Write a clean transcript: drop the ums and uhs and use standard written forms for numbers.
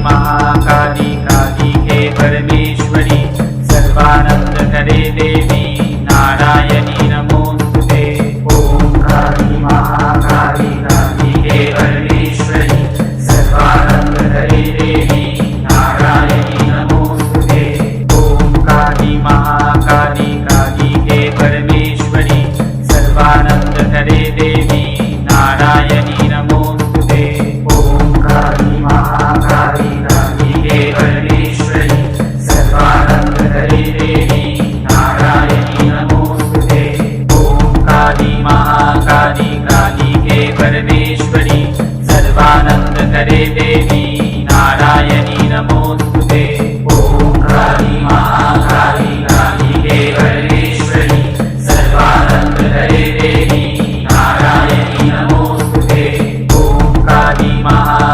महाकाली कालिके परमेश्वरी सर्वानंद करे देवी नारायणी नमोस्तुते। ओम काली महाकाली कालिके परमेश्वरी सर्वानंद करे देवी नारायणी नमोस्तुते। ओम काली महाकाली कालिके परमेश्वरी सर्वानंद करे देवी नारायणी नमोस्तुते। ओम काली महाकाली कालिके परमेश्वरी सर्वानंद करे देवी नारायणी नमोस्तुते। ओम काली महाकाली कालिके परमेश्वरी सर्वानंद करे देवी